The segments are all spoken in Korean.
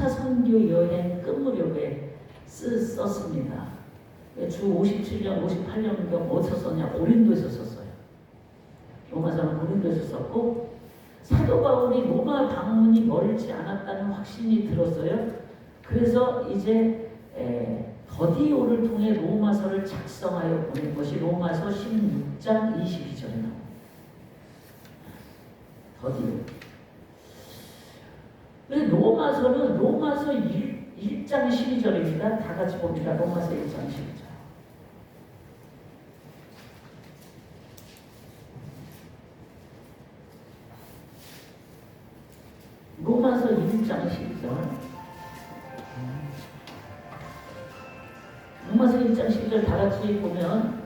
3차 선교 여행 끝 무렵에 썼습니다. 주 57년, 58년경 어디서 썼냐? 고린도에서 썼어요. 로마서는 고린도에서 썼고, 사도 바울이 로마 방문이 멀지 않았다는 확신이 들었어요. 그래서 이제 더디오를 통해 로마서를 작성하여 보낸 것이 로마서 16장 22절에 나옵니다. 더디오. 로마서는 로마서 1장 12절입니다. 다 같이 봅니다. 로마서 1장 12절. 로마서 1장 12절. 로마서 1장 12절 다 같이 보면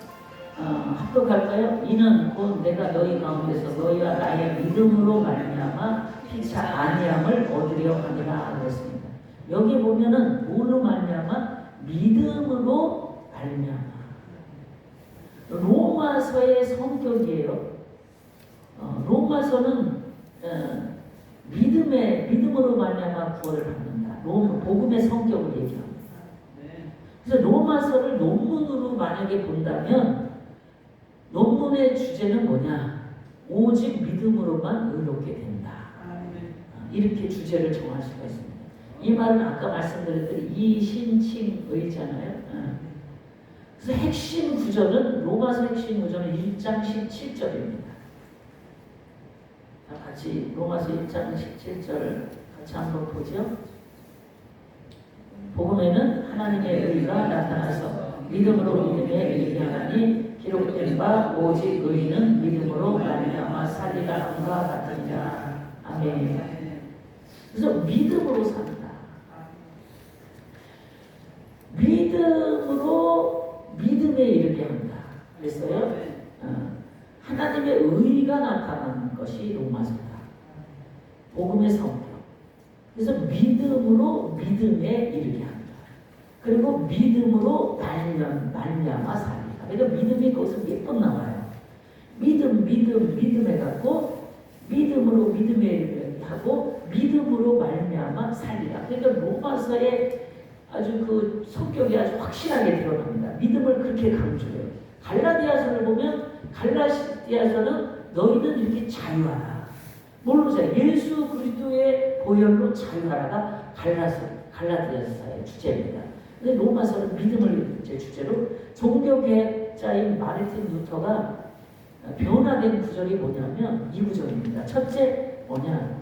합독할까요? 이는 곧 내가 너희 가운데서 너희와 나의 믿음으로 말미암아 피차 아니함을 얻으려 함이라 그랬습니다. 여기 보면은 뭘로 말미암아? 믿음으로 말미암아. 로마서의 성격이에요. 로마서는 믿음으로 말미암아 구원을 받는다. 복음의 성격을 얘기합니다. 그래서 로마서를 논문으로 만약에 본다면 논문의 주제는 뭐냐? 오직 믿음으로만 의롭게 된다. 이렇게 주제를 정할 수가 있습니다. 이 말은 아까 말씀드렸던 이신칭의잖아요. 그래서 핵심 구절은 로마서 핵심 구절은 1장 17절입니다. 같이 로마서 1장 17절 같이 한번 보죠. 복음에는 하나님의 의가 나타나서 믿음으로 믿음에 이르게 하나니 기록된 바 오직 의인은 믿음으로 말미암아 살리라 함과 같으니라. 아멘. 그래서 믿음으로 산다. 믿음으로 믿음에 이르게 한다. 그랬어요. 하나님의 의가 나타나는 것이 로마서다. 복음의 성격. 그래서 믿음으로 믿음에 이르게 한다. 그리고 믿음으로 말미암아 살리라. 그러니까 믿음이 거기서 몇 번 나와요. 믿음에 갖고 믿음으로 믿음에 이르게 하고 믿음으로 말미암아 살리라. 그러니까 로마서의 아주 그 성격이 아주 확실하게 드러납니다. 믿음을 그렇게 강조해요. 갈라디아서를 보면 갈라디아서는 너희는 이렇게 자유하라. 뭘로 자유? 예수 그리스도의 보혈로 자유하라가 갈라디아서의 주제입니다. 근데 로마서는 믿음을 이제 주제로 종교개혁자인 마르틴 루터가 변화된 구절이 뭐냐면 이 구절입니다. 첫째 뭐냐?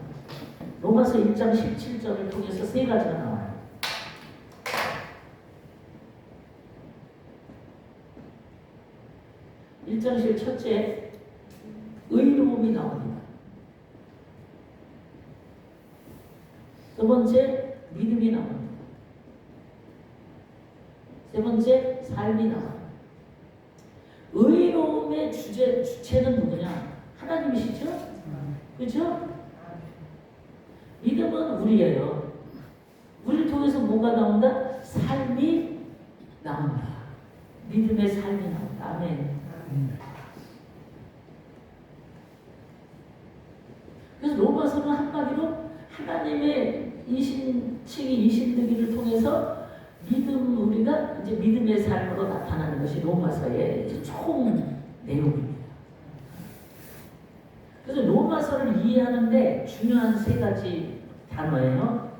로마서 1장 17절을 통해서 세 가지가 나와요. 1장 10 첫째 의로움이 나옵니다. 두 번째 믿음이 나옵니다. 세 번째 삶이 나와요. 의로움의 주체는 누구냐? 하나님이시죠? 그렇죠? 믿음은 우리예요. 우리를 통해서 뭐가 나온다? 삶이 나온다. 믿음의 삶이 나온다. 아멘. 그래서 로마서는 한마디로 하나님의 이신되기를 통해서 우리가 이제 믿음의 삶으로 나타나는 것이 로마서의 이제 총 내용입니다. 그래서 로마서를 이해하는데 중요한 세 가지 단어예요.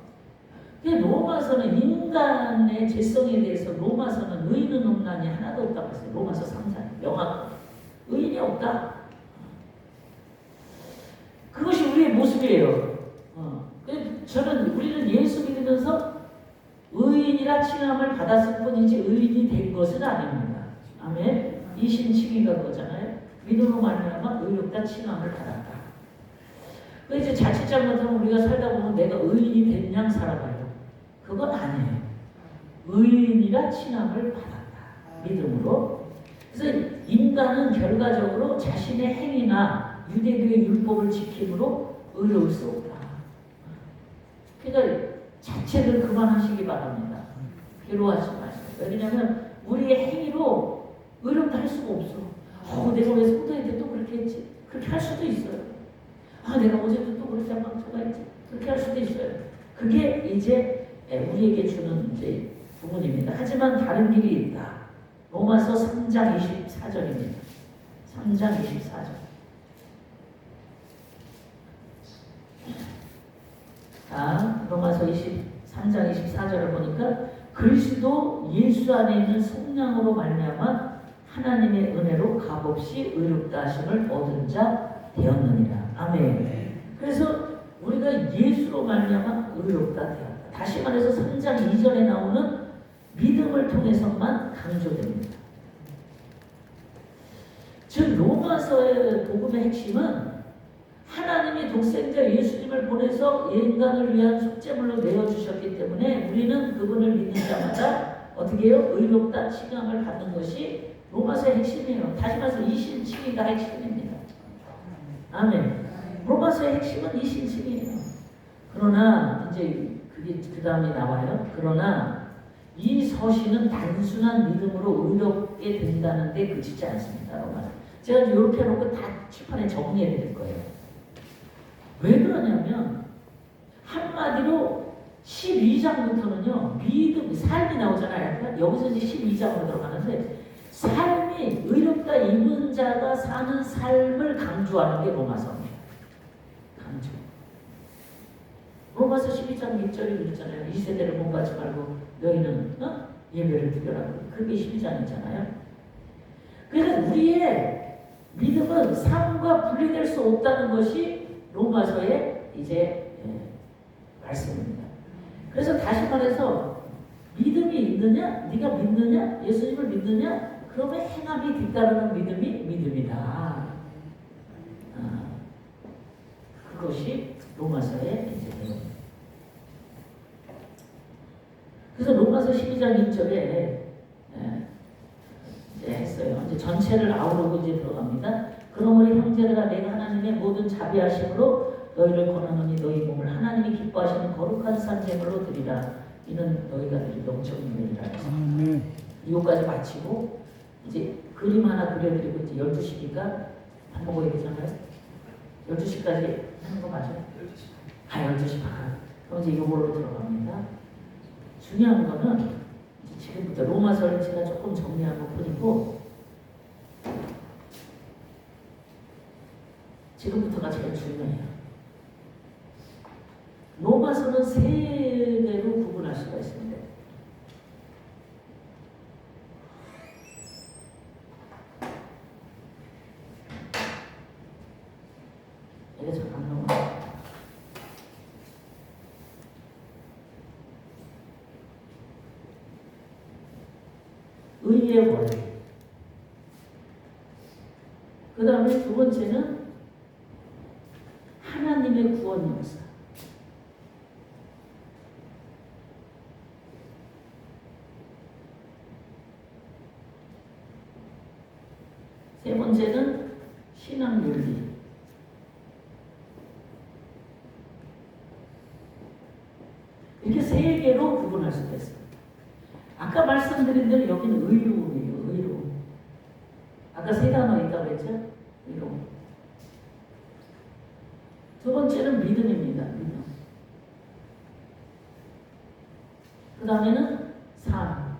로마서는 인간의 죄성에 대해서 로마서는 의인은 없나니 하나도 없다고 했어요. 로마서 3장 명확하게 의인이 없다. 그것이 우리의 모습이에요. 우리는 예수 믿으면서 의인이라 칭함을 받았을 뿐이지 의인이 된 것은 아닙니다. 아멘. 이신칭의가 그거잖아요. 믿음으로 말미암아 의롭다 칭함을 받았다. 이제 자칫 잘못하면 우리가 살다 보면 내가 의인이 된 양 살아가요. 그건 아니에요. 의인이라 칭함을 받았다. 믿음으로. 그래서 인간은 결과적으로 자신의 행위나 유대교의 율법을 지킴으로 의로울 수 없다. 그러니까 자책을 그만하시기 바랍니다. 괴로워하지 마세요. 왜냐하면 우리의 행위로 의롭다 할 수가 없어. 내가 왜 성도한테 또 그렇게 했지? 그렇게 할 수도 있어요. 내가 어제도 또 그렇게 망쳐가 했지? 그렇게 할 수도 있어요. 그게 이제 우리에게 주는 이제 부분입니다. 하지만 다른 길이 있다. 로마서 3장 24절입니다. 3장 24절. 자, 로마서 3장 24절을 보니까 그리스도 예수 안에 있는 성령으로 말미암아 하나님의 은혜로 값없이 의롭다 하심을 얻은 자 되었느니라. 아멘. 그래서 우리가 예수로 말미암아 의롭다 되었다. 다시 말해서 3장 2절에 나오는 믿음을 통해서만 강조됩니다. 즉 로마서의 복음의 핵심은 하나님이 독생자 예수님을 보내서 인간을 위한 속죄물로 내어주셨기 때문에 우리는 그분을 믿는 자마다 어떻게 해요? 의롭다 칭함을 받는 것이 로마서의 핵심이에요. 다시 말해서 이신칭의가 핵심입니다. 아멘. 로마서의 핵심은 이신칭의예요. 그러나 이제 그게 그 다음에 나와요. 그러나 이 서신은 단순한 믿음으로 의롭게 된다는데 그치지 않습니다. 로마서. 제가 이렇게 해놓고 다 칠판에 정리해 드릴 거예요. 왜 그러냐면 한마디로 12장부터는요 믿음, 삶이 나오잖아요. 여기서 이제 12장으로 들어가는데 삶이 의롭다 입은 자가 사는 삶을 강조하는 게 로마서입니다. 강조. 로마서 12장 1절이 그랬잖아요. 이 세대를 본받지 말고 너희는 예배를 드려라. 그게 12장이잖아요. 그래서 우리의 믿음은 삶과 분리될 수 없다는 것이 로마서의 이제 말씀입니다. 그래서 다시 말해서 믿음이 있느냐, 네가 믿느냐, 예수님을 믿느냐, 그러면 행함이 뒤따르는 믿음이 믿음이다. 그것이 로마서의 이제 내용입니다. 그래서 로마서 12장 1절에 이제 했어요. 이제 전체를 아우르고 이제 들어갑니다. 그러므로 형제들아 내가 하나님의 모든 자비하심으로 너희를 권하노니 너희 몸을 하나님이 기뻐하시는 거룩한 산제물로 드리라. 이는 너희가 드릴 영적인 예배라. 이것까지 마치고 이제 그림 하나 그려드리고 이제 12시니까 밥 먹어야 되잖아요. 12시까지 하는 거 맞아요? 12시. 12시 반. 그럼 이제 이걸로 들어갑니다. 중요한 거는 지금부터 로마서를 제가 조금 정리한 것 뿐이고 지금부터가 제일 중요해요. 로마서는 세 개로 구분할 수가 있습니다. 이게 잠깐 넘어가요. 의의 원리. 그 다음에 두 번째는 하나님의 구원 역사. 세 번째는 신앙 윤리. 이렇게 세 개로 구분할 수가 있습니다. 아까 말씀드린 대로 여기는 의로움이에요. 의로움. 아까 세 단어 있다고 했죠? 의로움. 두 번째는 믿음입니다. 믿음. 그 다음에는 삶.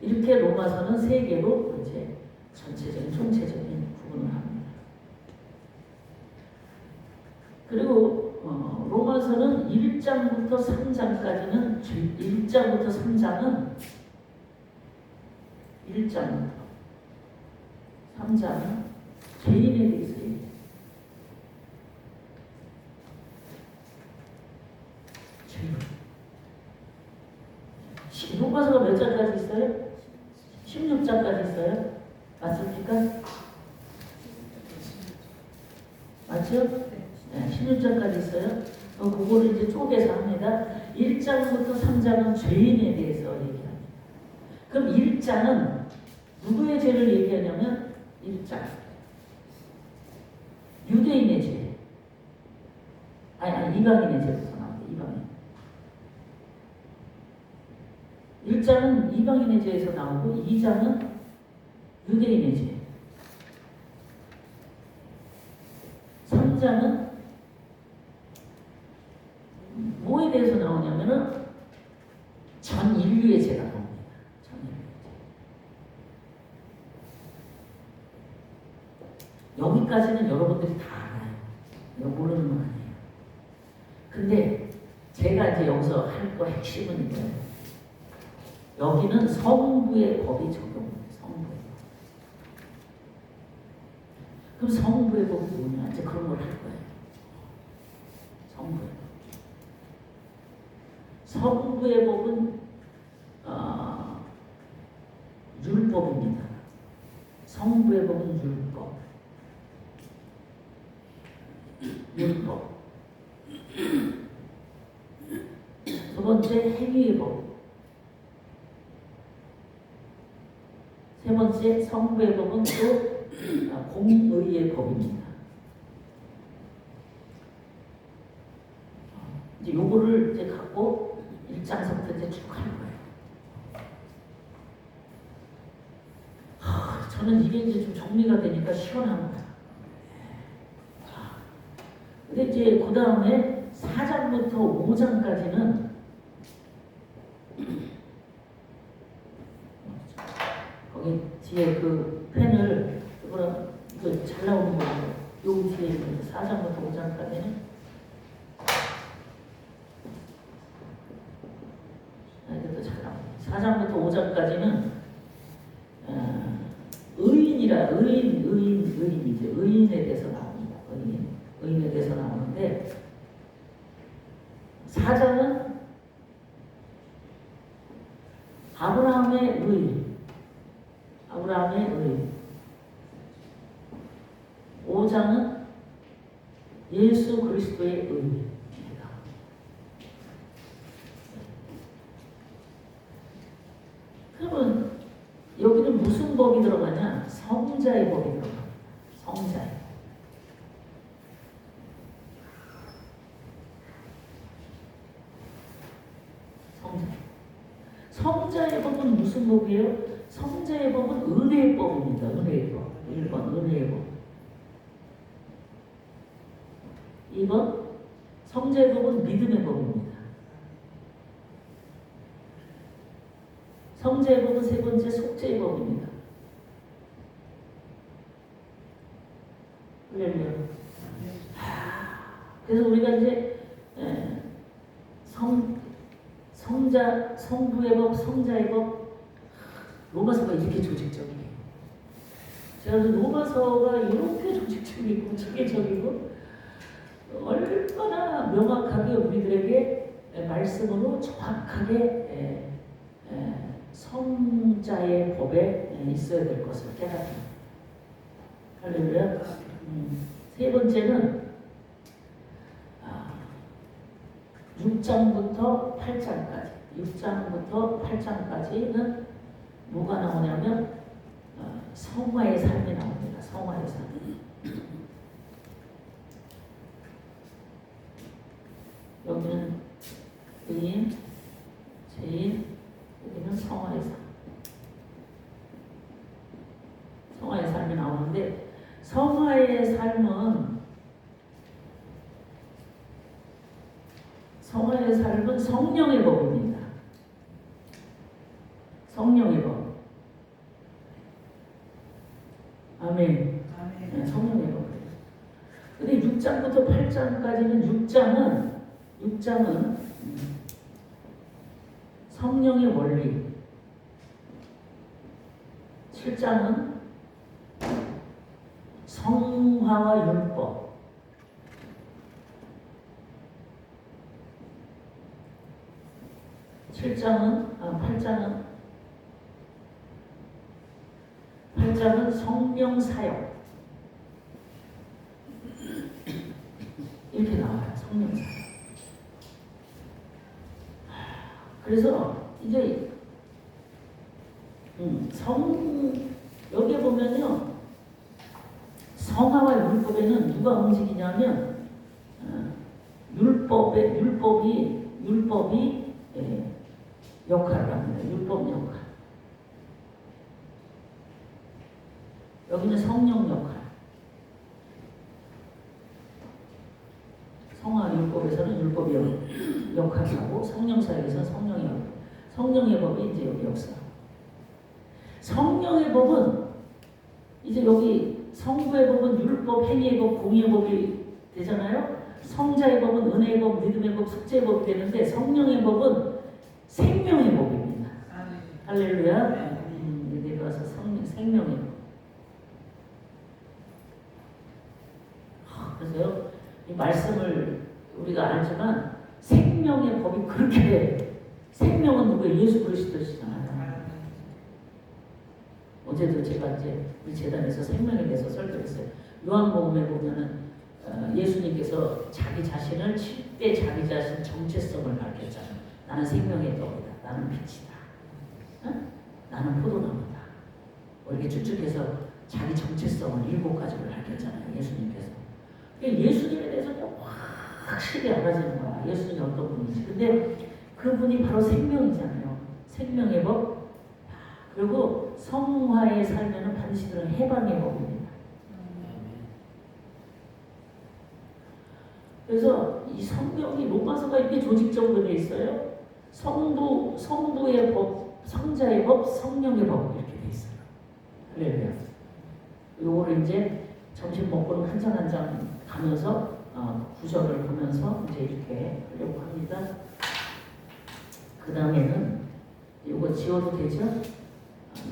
이렇게 로마서는 세 개로 이제 전체적인 총체적인 구분을 합니다. 그리고 로마서는 1장부터 3장까지는 1장부터 3장은 1장부터 3장은 죄인에 대해서 얘기해요. 죄인. 로마서가 몇 장까지 있어요? 16장까지 있어요? 맞습니까? 맞죠? 네, 16장까지 있어요. 그거를 이제 쪼개서 합니다. 1장부터 3장은 죄인에 대해서 얘기합니다. 그럼 1장은 누구의 죄를 얘기하냐면 1장 유대인의 죄. 아니 이방인의 죄부터 나옵니다. 이방인. 1장은 이방인의 죄에서 나오고 2장은 유대인의 죄. 3장은 뭐에 대해서 나오냐면은 전 인류의 죄가 나옵니다. 전 인류의 죄. 여기까지는 여러분들이 다 알아요. 이거 모르는 건 아니에요. 근데 제가 이제 여기서 할 거 핵심은 이거예요. 여기는 성부의 법이 적용돼요. 성부의 법. 그럼 성부의 법이 뭐냐? 이제 그런 걸 할 거예요. 성부의 법. 성부의 법은 율법입니다. 성부의 법은 율법. 율법. 두 번째 행위의 법. 세 번째 성부의 법은 또 공의의 법입니다. 이제 요거를 이제 갖고 1장서부터 이제 쭉 할 거예요. 저는 이게 이제 좀 정리가 되니까 시원합니다. 근데 이제 그 다음에 4장부터 5장까지는 거기 뒤에 그 펜을 이거랑 이거 잘 나오는 거예요. 여기 뒤에 있는 4장부터 5장까지는 이것도 잘 나옵니다. 4장부터 5장까지는 의인이죠. 의인에 대해서 나옵니다. 의인에 대해서 나오는데 4장은 아브라함의 의, 5장은 예수 그리스도의 의입니다. 그러면 여기는 무슨 법이 들어가냐? 성자의 법이 들어갑니다. 성자의. 성자의 법은 무슨 법이에요? 성자의 법은 은혜의 법입니다. 은혜의 법. 1번 은혜의 법. 2번 성자의 법은 믿음의 법입니다. 성자의 법은 세 번째 속죄의 법입니다. 그래서 우리가 이제 성부의 법, 성자의 법, 로마서가 이렇게 조직적이에요. 제가 로마서가 이렇게 조직적이고 체계적이고 얼마나 명확하게 우리들에게 말씀으로 정확하게 성자의 법에 있어야 될 것을 깨닫습니다. 할렐루야. 세 번째는 6장부터 8장까지. 6장부터 8장까지는 뭐가 나오냐면 성화의 삶이 나옵니다. 성화의 삶. 여기는 의인, 죄인, 여기는 성화의 삶. 성화의 삶이 나오는데 성화의 삶은 성령의 법입니다. 성령의 법. 아멘. 네, 성령의 법. 근데 6장부터 8장까지는 6장은 성령의 원리. 7장은 성화와 율법. 8장은 성령 사역. 이렇게 나와요. 성령 사역. 그래서 이제 여기에 보면요, 성화와 율법에는 누가 움직이냐면 율법이 역할을 합니다. 율법 역할. 여기는 성령 역할. 성화 율법에서는 율법이 역할을 하고 성령 사역에서는 성령이 역할. 성령의 법이 이제 여기 역사. 성령의 법은 이제 여기 성부의 법은 율법, 행위의 법, 공의의 법이 되잖아요. 성자의 법은 은혜의 법, 믿음의 법, 속죄의 법이 되는데 성령의 법은 생명의 법입니다. 할렐루야. 여기 가서 생명의 법. 그래서요, 이 말씀을 우리가 알지만 생명의 법이 그렇게 생명은 누구예요? 예수 그리스도시잖아요. 어제도 제가 이제 우리 재단에서 생명에 대해서 설교했어요. 요한복음에 보면은 예수님께서 자기 자신을 7대 자기 자신 정체성을 밝혔잖아요. 나는 생명의 떡이다. 나는 빛이다. 응? 나는 포도나무다. 이렇게 쭉쭉해서 자기 정체성을 7가지를 밝혔잖아요. 예수님께서. 예수님에 대해서 확실히 알아지는 거야. 예수님이 어떤 분인지. 근데 그분이 바로 생명이잖아요. 생명의 법. 그리고 성화에 살면은 반드시 그런 해방의 법입니다. 그래서 이 성경이 로마서가 이렇게 조직적으로 되어 있어요. 성부의 법, 성자의 법, 성령의 법 이렇게 되어 있어요. 할렐루야. 요거를 이제 점심 먹고는 한 장 한 장 가면서 구절을 보면서 이제 이렇게 하려고 합니다. 그 다음에는 요거 지워도 되죠?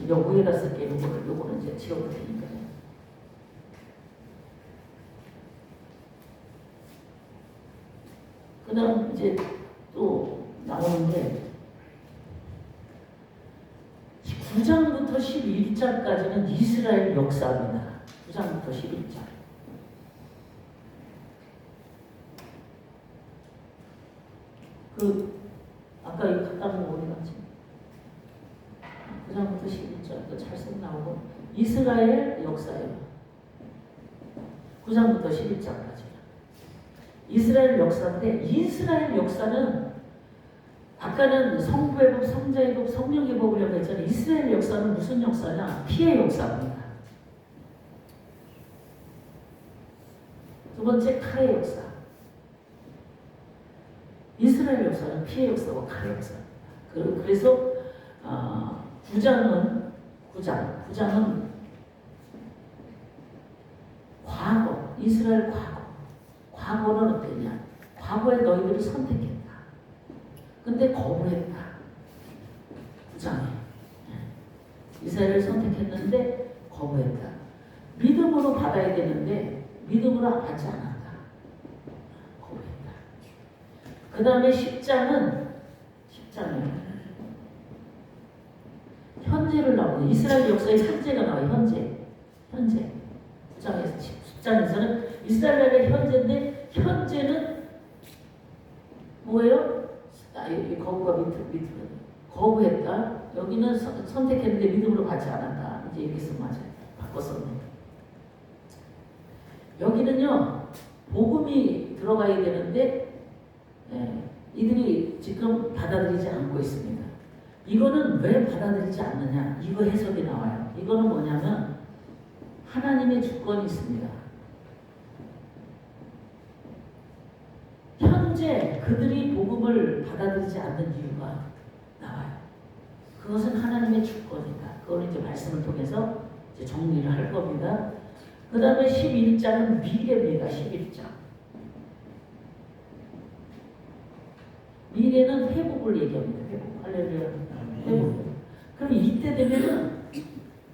요 위에다 쓸게. 요거는 이제 지워도 되니까요. 그 다음 이제 또 나오는데 9장부터 11장까지는 이스라엘 역사입니다. 9장부터 11장. 아까 이 갖다 놓은 거 어디 갔지? 9장부터 11장 또 잘쓰고 나오고 이스라엘 역사예요. 9장부터 11장까지. 이스라엘 역사인데 이스라엘 역사는 아까는 성부의 법, 성자의 법, 성령의 법이라고 했잖아요. 이스라엘 역사는 무슨 역사냐? 피해 역사입니다. 두 번째 칼의 역사. 이스라엘 역사는 피해 역사와 칼의 역사입니다. 그래서 9장은 과거, 이스라엘 과거는 어땠냐? 과거에 너희들이 선택했다. 근데 거부했다. 9장에 이스라엘을 선택했는데 거부했다. 믿음으로 받아야 되는데 믿음으로 받지 않았다. 거부했다. 그 다음에 10장에 현재를 나오고 이스라엘 역사에 현재가 나와요. 현재 9장에서 10장에서는 이스라엘의 현재인데 현재는 뭐예요? 거부가 밑으로 거부했다. 여기는 선택했는데 믿음으로 받지 않았다. 이제 이렇게 쓰면 맞아요. 바꿨었네. 여기는요 복음이 들어가야 되는데 이들이 지금 받아들이지 않고 있습니다. 이거는 왜 받아들이지 않느냐? 이거 해석이 나와요. 이거는 뭐냐면 하나님의 주권이 있습니다. 현재 그들이 복음을 받아들이지 않는 이유가 나와요. 그것은 하나님의 주권이다. 그걸 이제 말씀을 통해서 이제 정리를 할 겁니다. 그 다음에 11장은 미래입니다. 11장. 미래는 회복을 얘기합니다. 회복. 할렐루야. 회복. 그럼 이때 되면은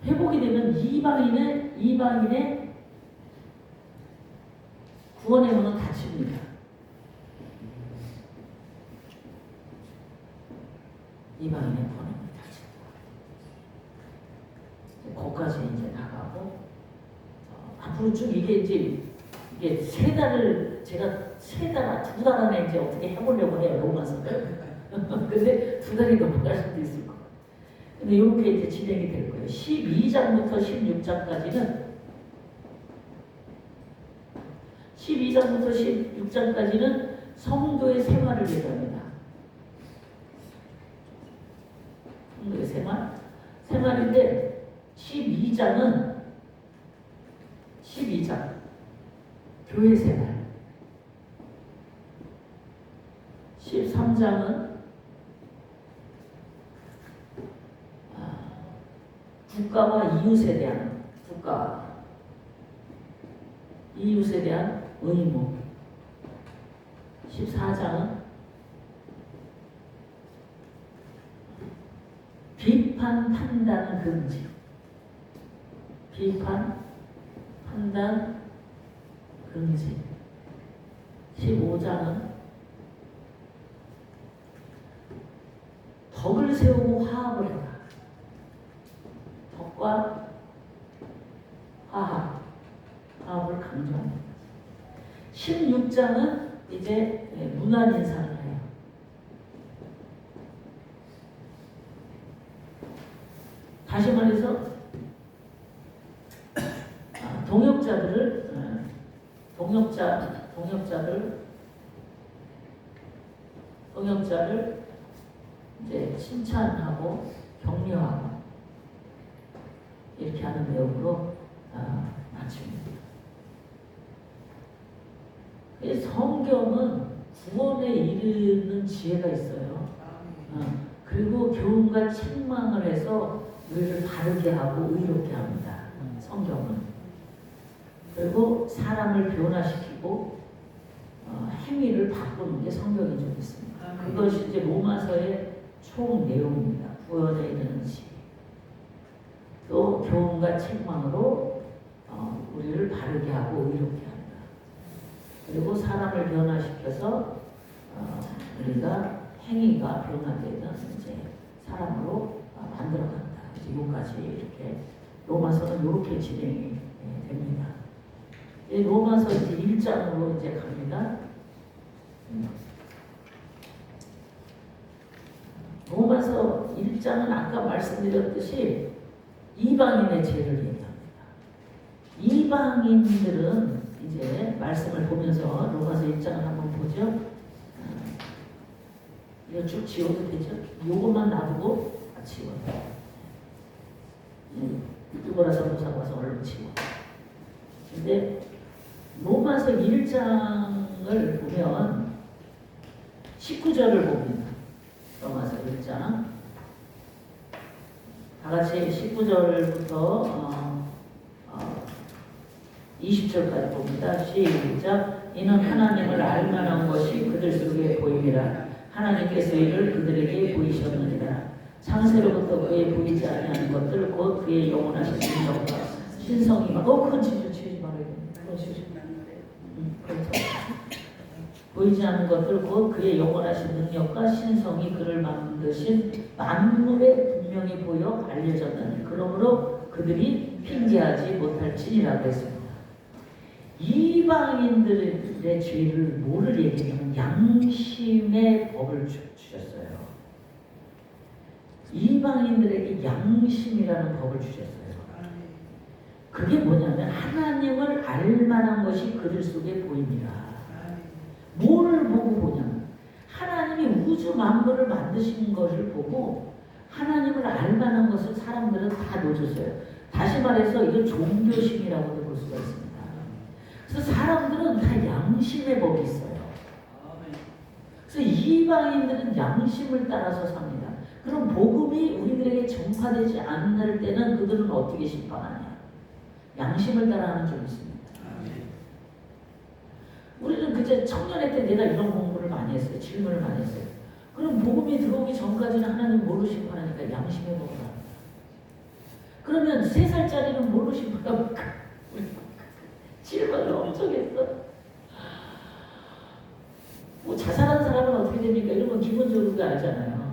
회복이 되면 이방인의 구원의 문은 닫힙니다. 이방인의 구원의 문이 닫힙니다. 거기까지 이제 나가고 앞으로 쭉 이게 세 달을 제가 두 달 안에 이제 어떻게 해보려고 해요. 로마서를. 근데 2달이 넘어갈 수도 있을 거예요. 근데 이렇게 이제 진행이 될 거예요. 12장부터 16장까지는 성도의 생활을 얘기합니다. 성도의 생활인데 12장 교회 생활. 13장은 국가와 이웃에 대한 이웃에 대한 의무. 14장은 비판, 판단, 금지. 비판, 판단, 금지. 15장은 덕을 세우고 화합을 해라. 덕과 화합을 강조합니다. 16장은 이제 문안 인사를 해요. 다시 말해서 동역자를 이제 칭찬하고 격려하고 이렇게 하는 내용으로 마칩니다. 성경은 구원에 이르는 지혜가 있어요. 그리고 교훈과 책망을 해서 우리를 바르게 하고 의롭게 합니다. 성경은. 그리고 사람을 변화시키고 행위를 바꾸는 게 성경에 좀 있습니다. 그것이 이제 로마서의 총 내용입니다. 구원에 이르는 지혜. 또 교훈과 책망으로 우리를 바르게 하고 의롭게 합니다. 그리고 사람을 변화시켜서 우리가 행위가 변화되는 이제 사람으로 만들어간다. 이거까지 이렇게 로마서는 이렇게 진행이 됩니다. 로마서 이제 1장으로 이제 갑니다. 로마서 1장은 아까 말씀드렸듯이 이방인의 죄를 얘기합니다. 이방인들은 이제 말씀을 보면서 로마서 1장을 한번 보죠. 이거 쭉 지워도 되죠? 요것만 놔두고 지워요. 이거라서 보상 와서 얼른 지워. 근데 로마서 1장을 보면 19절을 봅니다. 로마서 1장. 다 같이 19절부터 20절까지 봅니다. 시작. 이는 하나님을 알 만한 것이 그들 속에 보이니라. 하나님께서 이를 그들에게 보이셨느니라. 창세로부터 그의 보이지 아니하는 것들 곧 그의 영원하신 능력과 신성이가 그건 진짜 지우지 말아야 됩니다. 그건 지우지 그렇죠. 보이지 않는 것들 곧 그의 영원하신 능력과 신성이 그를 만드신 만물에 분명히 보여 알려졌다니 그러므로 그들이 핑계하지 못할지니라고 했습니다. 이방인들의 죄를 뭐를 얘기하냐면 양심의 법을 주셨어요. 이방인들에게 양심이라는 법을 주셨어요. 그게 뭐냐면 하나님을 알만한 것이 그들 속에 보입니다. 뭐를 보고 보냐면 하나님이 우주 만물을 만드신 것을 보고 하나님을 알만한 것을 사람들은 다 놓쳤어요. 다시 말해서 이거 종교심이라고도 볼 수가 있습니다. 그래서 사람들은 다 양심의 법이 있어요. 그래서 이방인들은 양심을 따라서 삽니다. 그럼 복음이 우리들에게 전파되지 않을 때는 그들은 어떻게 심판하냐? 양심을 따라하는 쪽이 있습니다. 우리는 그제 청년회 때 내가 이런 공부를 많이 했어요. 질문을 많이 했어요. 그럼 복음이 들어오기 전까지는 하나님 뭘로 심판하니까 양심의 법을 합니다. 그러면 3살짜리는 뭘로 심판합니까? 질문을 엄청 했어. 뭐 자살한 사람은 어떻게 됩니까? 이런 건 기본적으로 알잖아요.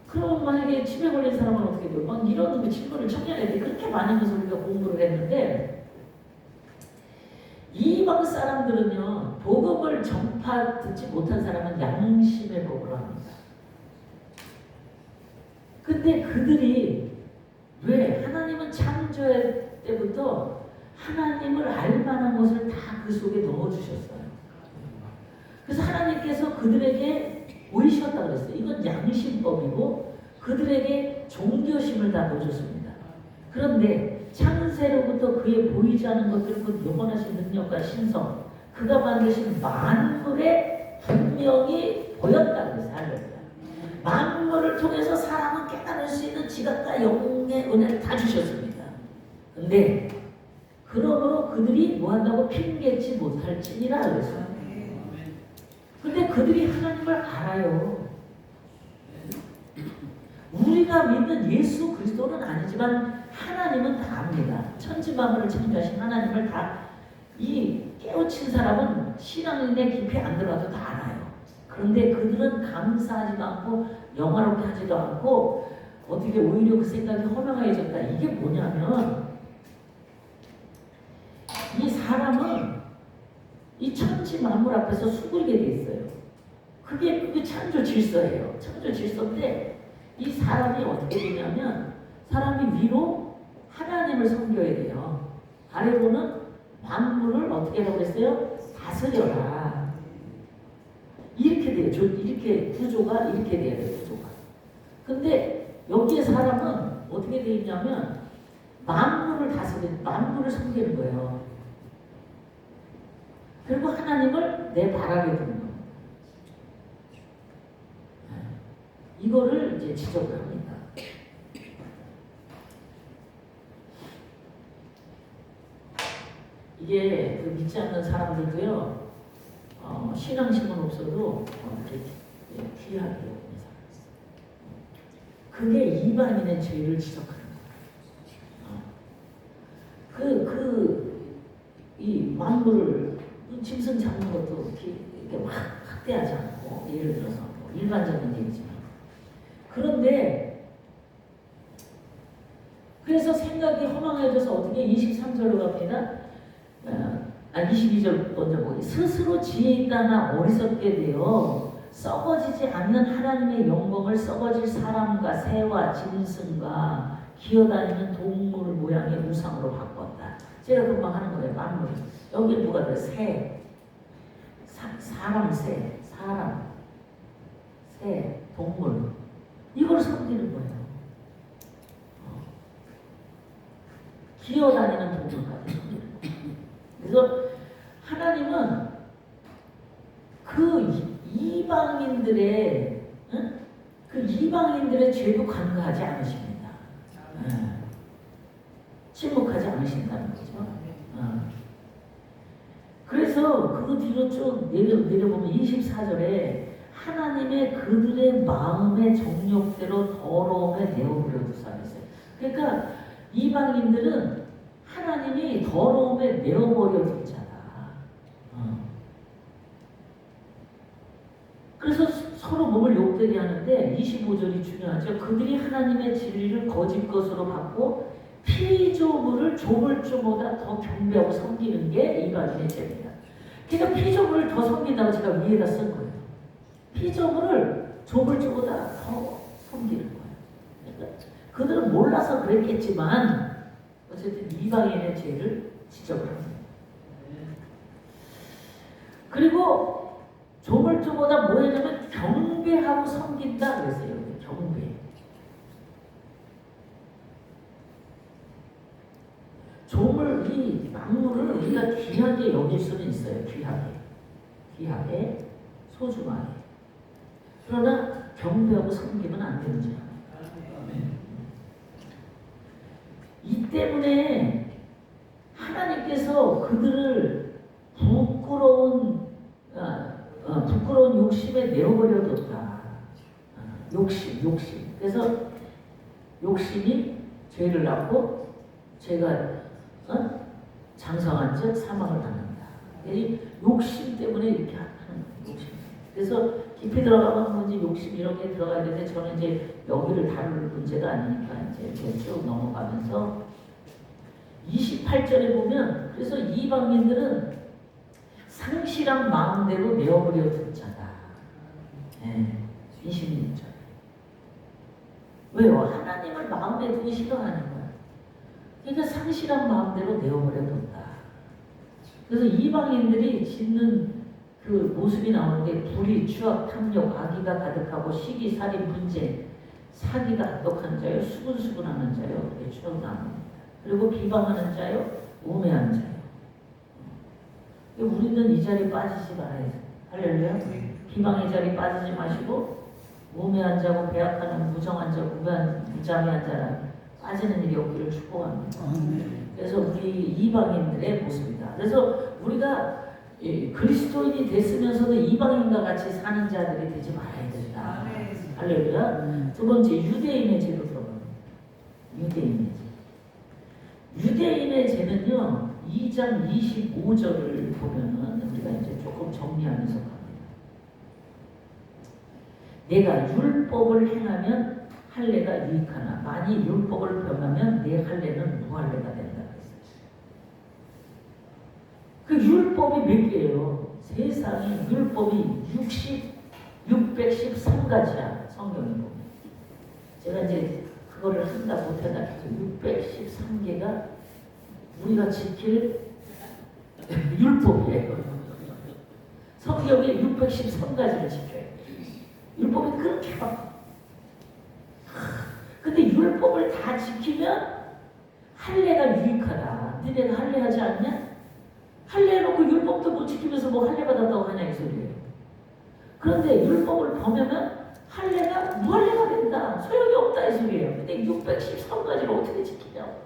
그럼 만약에 치매 걸린 사람은 어떻게 돼요? 막 이런 질문을 청년회 때 그렇게 많이 하면서 우리가 공부를 했는데 이방 사람들은요, 복음을 전파 듣지 못한 사람은 양심의 법을 합니다. 근데 그들이 왜 하나님은 창조 때부터 하나님을 알 만한 것을 다 그 속에 넣어주셨어요. 그래서 하나님께서 그들에게 보이셨다고 그랬어요. 이건 양심법이고 그들에게 종교심을 다 넣어줬습니다. 그런데 창세로부터 그의 보이지 않은 것들 곧 영원하신 능력과 신성 그가 만드신 만물에 분명히 보였다고 했어요. 만물을 말씀을 통해서 사람은 깨달을 수 있는 지각과 영의 은혜를 다 주셨습니다. 근데 그러므로 그들이 뭐한다고 핑계치 못할지니라 그랬어요. 근데 그들이 하나님을 알아요. 우리가 믿는 예수 그리스도는 아니지만 하나님은 다 압니다. 천지만물을 창조하신 하나님을 다 이 깨우친 사람은 신앙인의 깊이 안 들어가도 다 알아요. 그런데 그들은 감사하지도 않고 영화롭게 하지도 않고 어떻게 오히려 그 생각이 허망해졌다. 이게 뭐냐면 이 사람은 이 천지 만물 앞에서 수그리게 돼 있어요. 그게 창조 질서예요. 창조 질서인데 이 사람이 어떻게 되냐면 사람이 위로 하나님을 섬겨야 돼요. 아래로는 만물을 어떻게 하라고 했어요? 다스려라. 이렇게 돼요. 이렇게 구조가 이렇게 돼야 돼요. 구조가. 근데 여기에 사람은 어떻게 되어 있냐면 만물을 다스리는, 만물을 섬기는 거예요. 그리고 하나님을 내 바라게 두는 거예요. 이거를 이제 지적을 합니다. 이게 그 믿지 않는 사람들도요, 신앙심은 없어도 이렇게 귀하게 여기는 사람이 있어요. 그게 이방인의 죄를 지적하는 거예요. 이 만물을, 짐승 잡는 것도 이렇게 막 학대하지 않고, 예를 들어서 뭐 일반적인 얘기지만. 그런데, 그래서 생각이 허망해져서 어떻게 23절로 갑니다. 22절 먼저 보기. 스스로 지혜 있다나 어리석게 되어 썩어지지 않는 하나님의 영광을 썩어질 사람과 새와 짐승과 기어다니는 동물 모양의 우상으로 바꿨다. 제가 금방 하는 거예요. 만물. 여기 누가 돼? 새, 사람, 새, 동물. 이걸 섬기는 거예요. 기어다니는 동물까지 섬기는 거예요. 그래서 하나님은 그 이방인들의 죄도 간과하지 않으십니다. 침묵하지 않으신다는 거죠. 그래서 그거 뒤로 쭉 내려보면 24절에 하나님의 그들의 마음의 정욕대로 더러움에 내어버려 두사 했어요. 그러니까 이방인들은 하나님이 더러움에 내어버려 둔 자다. 그래서 서로 몸을 욕되게 하는데 25절이 중요하죠. 그들이 하나님의 진리를 거짓 것으로 받고 피조물을 조물주보다 더 경배하고 섬기는 게 이방인의 죄입니다. 그러니까 피조물을 더 섬긴다고 제가 위에다 쓴 거예요. 피조물을 조물주보다 더 섬기는 거예요. 그러니까 그들은 몰라서 그랬겠지만 어쨌든 이방인의 죄를 지적을 합니다. 그리고 조물주보다 뭐 했냐면 경배하고 섬긴다 그랬어요. 경배. 조물, 이 만물을 우리가 귀하게 여길 수는 있어요. 귀하게, 소중하게. 그러나 경배하고 섬기면 안 되는 죄입니다. 이 때문에 하나님께서 그들을 부끄러운 욕심에 내어버려 뒀다. 욕심. 그래서 욕심이 죄를 낳고 죄가 장성한 즉 사망을 받는다. 이 욕심 때문에 이렇게 하는 거예요. 욕심. 그래서 깊이 들어가면 뭔지 욕심 이런 게 들어가야 되는데 저는 이제 여기를 다룰 문제가 아니니까 이제 쭉 넘어가면서 28절에 보면 그래서 이방인들은 상실한 마음대로 내어버려 둔 자다. 26절. 왜요? 하나님을 마음에 두기 싫어하는 거야. 그러니까 상실한 마음대로 내어버려 둔다. 그래서 이방인들이 짓는 그 모습이 나오는데 불의, 추악, 탐욕, 악의가 가득하고 시기, 살인, 분쟁, 사기가 악독한 자요, 수근수근하는 자요, 이렇게 쭉 나옵니다. 그리고 비방하는 자요, 우매한 자요. 우리는 이 자리에 빠지지 말아야 돼. 할렐루야. 비방의 자리에 빠지지 마시고 몸에 한 자고 배약하는 무정한 자, 무장한 자는 빠지는 일이 없기를 축복합니다. 그래서 우리 이방인들의 모습이다. 그래서 우리가 그리스도인이 됐으면서도 이방인과 같이 사는 자들이 되지 말아야 된다. 할렐루야. 두 번째, 유대인의 죄로 들어갑니다. 유대인의 죄. 유대인의 죄는요, 2장 25절을 보면은 우리가 이제 조금 정리하면서 갑니다. 내가 율법을 행하면 할례가 유익하나 만일 율법을 범하면 내 할례는 무할례가 된다. 그 율법이 몇 개예요? 세상에 율법이 613가지야. 성경에 보면. 제가 이제 그거를 한다 못한다 해서 613개가 우리가 지킬 율법이에요. 성경에 613가지를 지켜요. 율법이 그렇게 많아. 근데 율법을 다 지키면 할례가 유익하다. 너네가 할례하지 않냐? 할례해놓고 율법도 못 지키면서 뭐 할례 받았다고 하냐 이 소리예요. 그런데 율법을 범하면 할례가 무할례가 된다. 소용이 없다 이 소리예요. 근데 613가지를 어떻게 지키냐고.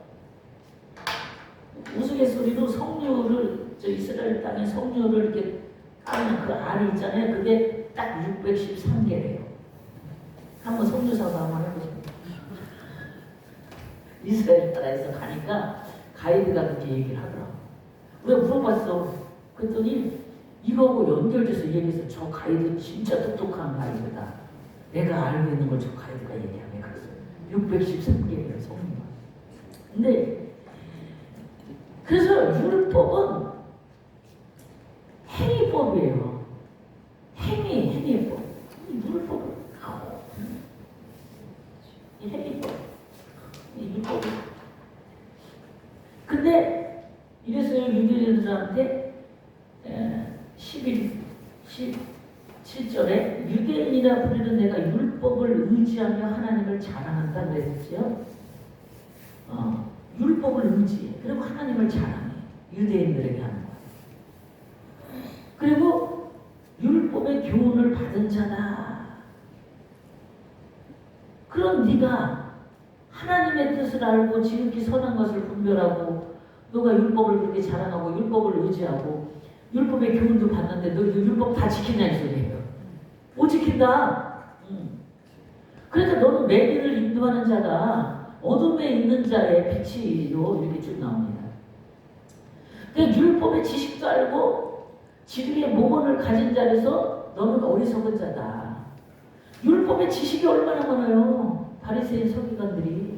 우스갯소리로 성류를 이스라엘 땅에 성류를 이렇게 까는 그 알이 있잖아요. 그게 딱 613개래요. 한번 성류 사고 한번 해보세요. 이스라엘 땅에서 가니까 가이드가 그렇게 얘기를 하더라고. 우리가 물어봤어. 그랬더니 이거하고 연결돼서 얘기해서 저 가이드 진짜 똑똑한 가이드다. 내가 알고 있는 걸 저 가이드가 얘기하네. 그래서 613개예요 성류가. 근데 그래서 율법은 행위법이에요. 행위법. 율법은 이 행위법. 이 율법이. 근데 이래서요 유대인들한테 17절에 유대인이라 부르는 내가 율법을 의지하며 하나님을 자랑한다 그랬죠. 율법을 의지해. 그리고 하나님을 자랑해. 유대인들에게 하는 거야. 그리고 율법의 교훈을 받은 자다. 그런 네가 하나님의 뜻을 알고 지극히 선한 것을 분별하고 너가 율법을 그렇게 자랑하고 율법을 의지하고 율법의 교훈도 받는데 너 율법 다 지키냐 이 소리예요. 못 지킨다. 그래서 너는 매기를 인도하는 자가 어둠에 있는 자의 빛이로 이렇게 쭉 나옵니다. 그러니까 율법의 지식도 알고 지극의 모범을 가진 자라서 너는 어리석은 자다. 율법의 지식이 얼마나 많아요. 바리새인 서기관들이.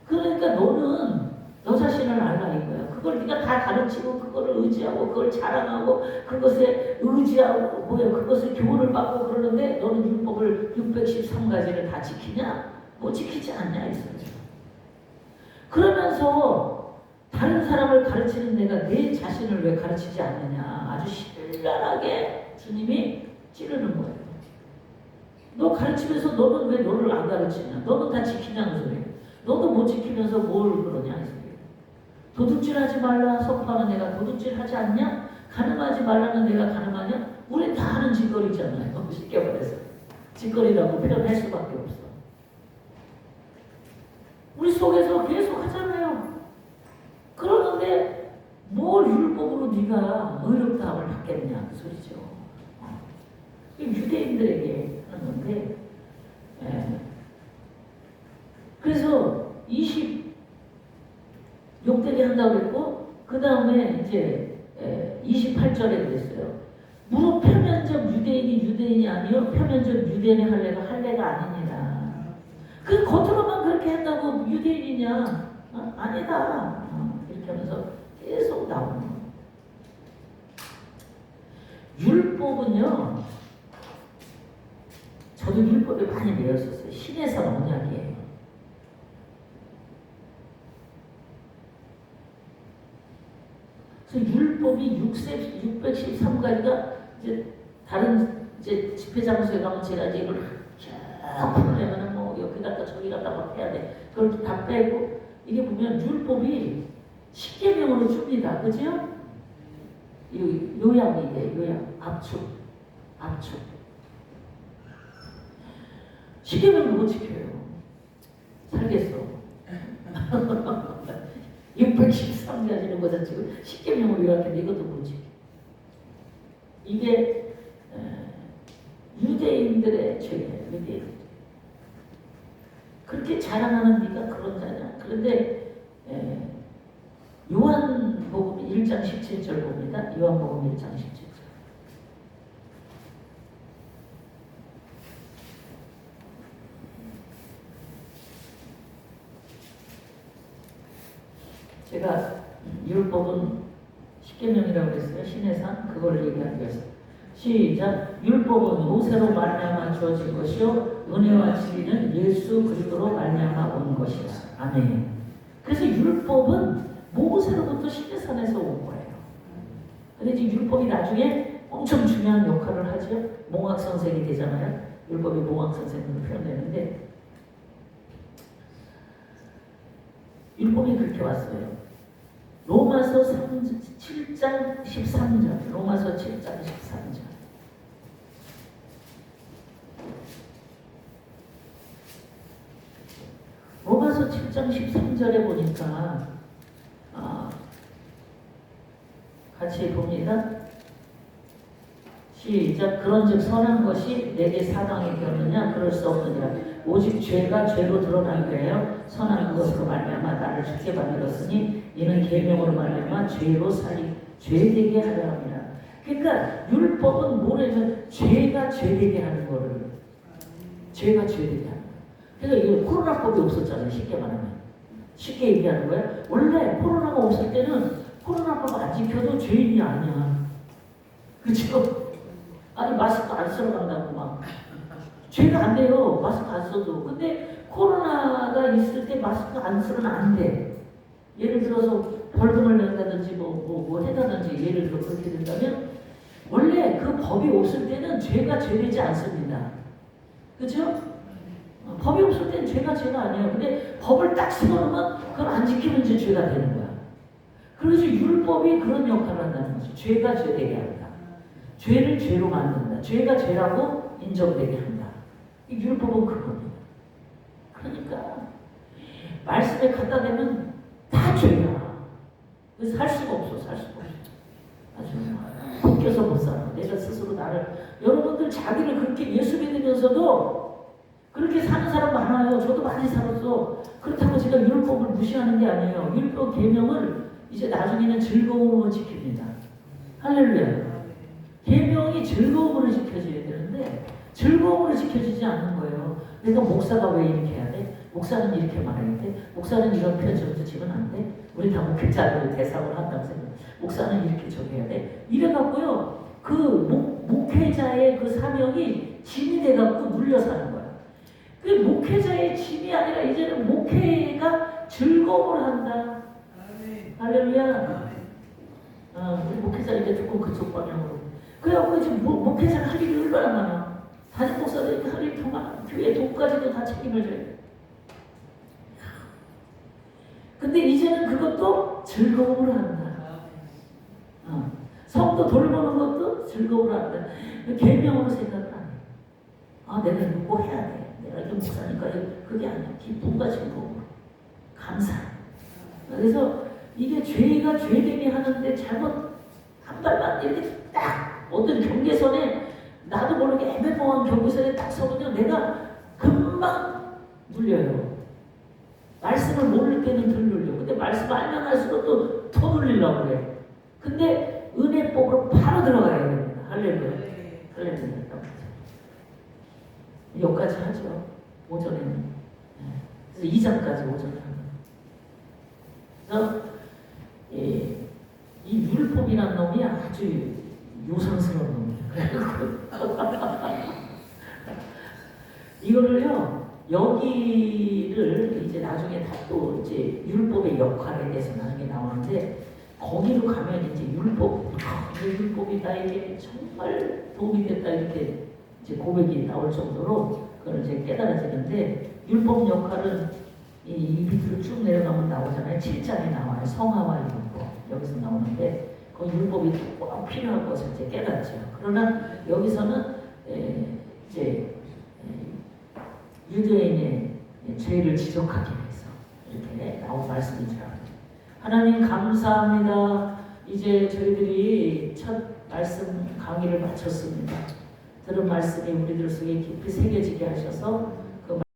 그러니까 너는 너 자신을 알라 이거야. 그걸 네가 다 가르치고 그거를 의지하고 그걸 자랑하고 그것에 의지하고 그것을 교훈을 받고 그러는데 너는 율법을 613가지를 다 지키냐? 뭐 지키지 않냐 이 소리죠. 그러면서 다른 사람을 가르치는 내가 내 자신을 왜 가르치지 않느냐. 아주 신랄하게 주님이 찌르는 거예요. 너 가르치면서 너는 왜 너를 안 가르치냐. 너는 다 지키냐는 소리예요. 너도 못 지키면서 뭘 그러냐 이 소리예요. 도둑질하지 말라 선포하는 내가 도둑질하지 않냐? 가늠하지 말라는 내가 가늠하냐? 우리 다 하는 짓거리잖아요. 쉽게 말해서 짓거리라고 표현할 수밖에 없어. 우리 속에서 계속 하잖아요. 그러는데 뭘 율법으로 네가 의롭다함을 받겠냐 그 소리죠. 유대인들에게 하는 건데 그래서 26대기 한다고 그랬고 그 다음에 이제 28절에 그랬어요. 무릇 표면적 유대인이 아니요 표면적 유대인의 할례가 할례가 아니니라. 그 겉으로만 그렇게 한다고 유대인이냐? 아니다. 이렇게 하면서 계속 나오는 거예요. 율법은요. 저도 율법에 많이 배웠었어요. 신에서 언약이에요. 그래서 율법이 613가지가 이제 다른 이제 집회 장소에 가면 제가 이제 이걸 쫙 풀려면은 뭐 여기 갔다 저기 갔다 막 해야 돼. 그걸 다 빼고 이게 보면 율법이 10계명으로 줍니다. 그죠? 요약이 돼. 요약. 압축. 십계명을 못 지켜요. 살겠어. 613가지는 거다 지금 십계명을 요약했는데 이것도 못 지켜. 이게 유대인들의 죄예요. 유대인. 그렇게 자랑하는 네가 그런 자냐? 그런데 요한복음 1장 17절 봅니다. 요한복음 1장 17절. 제가 율법은 십계명이라고 했어요. 신의 상 그걸 얘기하기 위해서. 시작. 율법은 모세로 말미암아 주어진 것이요 은혜와 진리는 예수 그리스도로 말미암아 온 것이다. 아멘. 그래서 율법은 모세로부터 시내산에서 온 거예요. 근데 이제 율법이 나중에 엄청 중요한 역할을 하죠. 몽학 선생이 되잖아요. 율법이 몽학 선생으로 표현되는데 율법이 그렇게 왔어요. 로마서 7장 13절. 로마서 7장 13절. 로마서 7장 13절에 보니까 같이 봅니다. 시작. 그런즉 선한 것이 내게 사망이 되었느냐? 그럴 수 없느니라. 오직 죄가 죄로 드러나게하여 선한 것으로 말미암아 나를 죽게 만들었으니 이는 계명으로 말미암아 죄로 살리 죄되게 하려 함이라. 그러니까 율법은 뭐냐면 죄가 죄되게 하는 거를 죄가 죄되게 하는 거예요. 그러니까 이거 코로나법이 없었잖아요. 쉽게 말하면 쉽게 얘기하는 거예요. 원래 코로나가 없을 때는 코로나법 안 지켜도 죄인이 아니야. 그렇죠? 아니 마스크 안 쓰러 간다고 막 죄가 안 돼요. 마스크 안 써도. 근데 코로나가 있을 때 마스크 안 쓰면 안 돼. 예를 들어서 벌금을 낸다든지 뭐 해다든지 예를 들어 그렇게 된다면 원래 그 법이 없을 때는 죄가 죄되지 않습니다. 그렇죠? 법이 없을 때는 죄가 아니에요. 근데 법을 딱 세워놓으면 그걸 안 지키면 이제 죄가 되는 거야. 그래서 율법이 그런 역할을 한다는 거죠. 죄가 죄되게 한다. 죄를 죄로 만든다. 죄가 죄라고 인정되게 한다. 이 율법은 그겁니다. 그러니까 말씀에 갖다 대면 다 죄야. 그래서 살 수가 없어. 아주 묶여서 못 살아. 내가 스스로 나를 여러분들 자기를 그렇게 예수 믿으면서도 그렇게 사는 사람 많아요. 저도 많이 살았어. 그렇다고 제가 율법을 무시하는 게 아니에요. 율법 계명을 이제 나중에는 즐거움으로 지킵니다. 할렐루야. 계명이 즐거움으로 지켜져야 되는데 즐거움으로 지켜지지 않는 거예요. 내가 목사가 왜 이렇게 해야 돼? 목사는 이렇게 말해야 돼? 목사는 이런 표정도 지면 안 돼? 우리 다 목회자들 대상을 한다고 생각해. 목사는 이렇게 저기 해야 돼? 이래갖고요. 그 목회자의 그 사명이 짐이 돼갖고 눌려 사는 거야. 그 목회자의 짐이 아니라 이제는 목회가 즐거움을 한다. 할렐루야. 우리 목회자 이제 조금 그쪽 방향으로. 그래갖고 지금 목회자가 할 일이 얼마나 많아. 담임 목사들이 할 일이 더 많아. 교회 돈까지도 다 책임을 져야 돼. 근데 이제는 그것도 즐거움으로 한다. 성도 돌보는 것도 즐거움으로 한다. 계명으로 생각을 안 해. 내가 이거 꼭 해야 돼. 내가 이거 목사니까 그게 아니야. 기쁨과 즐거움으로. 감사. 그래서 이게 죄가 죄되게 하는데 잘못 한 발만 이렇게 딱 어떤 경계선에 나도 모르게 애매모호한 경계선에 딱 서면 내가 금방 눌려요. 말씀을 모를 때는 덜 눌려. 근데 말씀 알면 할수록 또 더 눌리려고 그래. 근데 은혜법으로 바로 들어가야 됩니다. 할렐루야. 할렐루야. 여기까지 하죠. 오전에는. 그래서 2장까지 오전에 하는. 그래서 이 율법이라는 놈이 아주 요상스러운 놈이에요. 이거를요, 여기를 이제 나중에 다 또 이제 율법의 역할에 대해서 나중에 나오는데, 거기로 가면 이제 율법이 나에게 정말 도움이 됐다 이렇게 이제 고백이 나올 정도로 그걸 이제 깨달아지는데, 율법 역할은 이 밑으로 쭉 내려가면 나오잖아요. 7장에 나와요. 성화와 율법. 여기서 나오는데, 그 율법이 꼭 필요한 것을 이제 깨닫죠. 그러나 여기서는 이제 유대인의 죄를 지적하기 위해서 이렇게 나온 말씀이죠. 하나님 감사합니다. 이제 저희들이 첫 말씀 강의를 마쳤습니다. 들은 말씀이 우리들 속에 깊이 새겨지게 하셔서